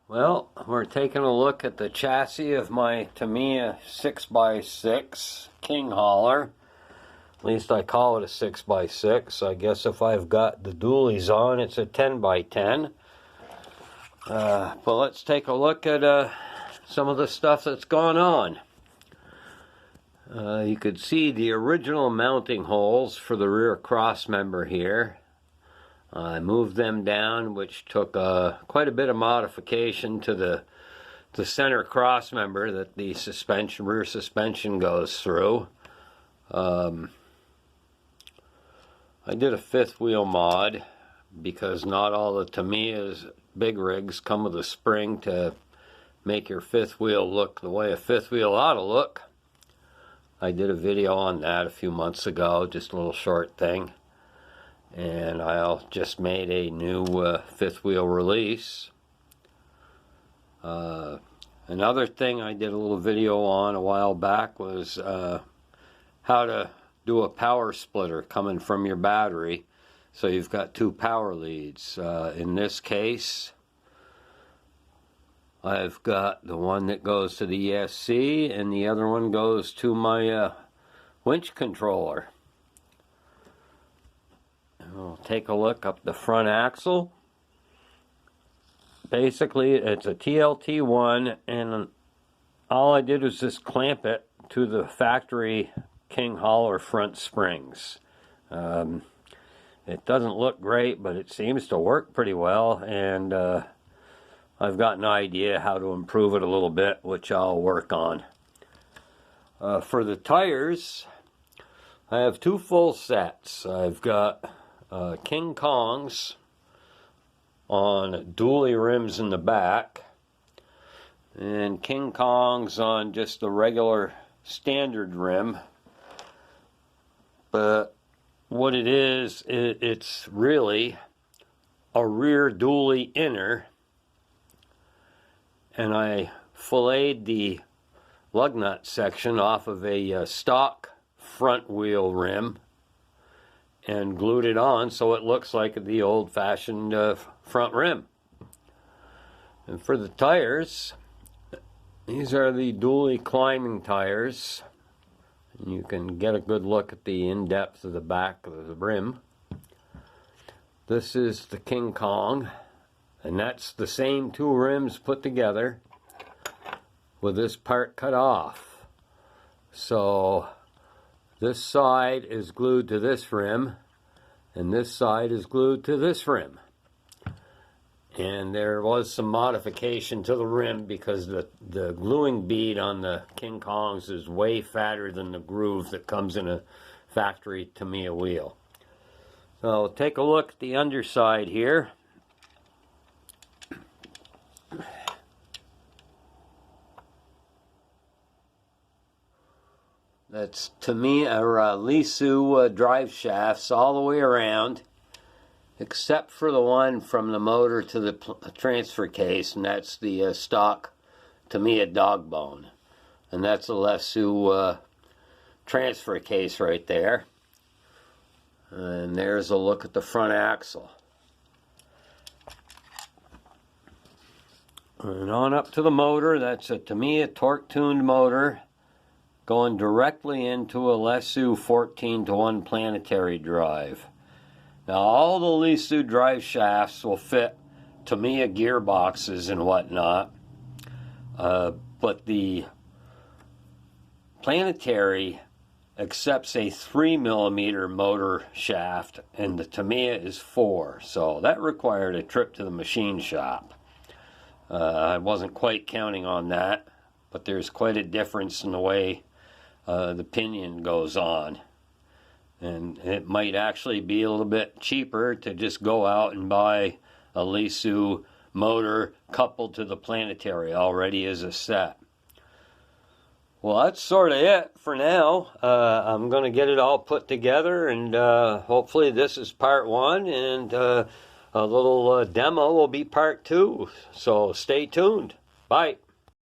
Well, we're taking a look at the chassis of my Tamiya 6x6 King hauler. At least I call it a 6x6. I guess if I've got the dualies on, it's a 10x10. But let's take a look at some of the stuff that's gone on. You could see the original mounting holes for the rear cross member here. I moved them down, which took quite a bit of modification to the center cross member that the rear suspension goes through. I did a fifth wheel mod because not all the Tamiya's big rigs come with a spring to make your fifth wheel look the way a fifth wheel ought to look. I did a video on that a few months ago, just a little short thing. And I just made a new fifth wheel release. Another thing I did a little video on a while back was how to do a power splitter coming from your battery, so you've got two power leads. In this case, I've got the one that goes to the ESC and the other one goes to my winch controller. We'll take a look up the front axle. Basically, it's a TLT1, and all I did was just clamp it to the factory King hauler front springs. It doesn't look great, but it seems to work pretty well, and I've got an idea how to improve it a little bit, which I'll work on. For the tires, I have two full sets. I've got King Kongs on dually rims in the back, and King Kongs on just the regular standard rim. But what it is, it's really a rear dually inner, and I filleted the lug nut section off of a stock front wheel rim and glued it on so it looks like the old-fashioned front rim. And for the tires, these are the dually climbing tires. And you can get a good look at the in-depth of the back of the rim. This is the King Kong, and that's the same two rims put together with this part cut off. So this side is glued to this rim, and this side is glued to this rim. And there was some modification to the rim because the gluing bead on the King Kongs is way fatter than the groove that comes in a factory Tamiya wheel. So take a look at the underside here. That's Tamiya or Lisu drive shafts all the way around, except for the one from the motor to the transfer case, and that's the stock Tamiya dog bone. And that's a Lisu transfer case right there. And there's a look at the front axle. And on up to the motor, that's a Tamiya torque-tuned motor going directly into a Lisu 14-to-1 planetary drive. Now, all the Lisu drive shafts will fit Tamiya gearboxes and whatnot, but the planetary accepts a 3mm motor shaft, and the Tamiya is 4, so that required a trip to the machine shop. I wasn't quite counting on that, but there's quite a difference in the way the pinion goes on. And it might actually be a little bit cheaper to just go out and buy a Lisu motor coupled to the planetary already as a set. Well, that's sort of it for now. I'm going to get it all put together, and hopefully this is part 1, and a little demo will be part 2. So stay tuned. Bye.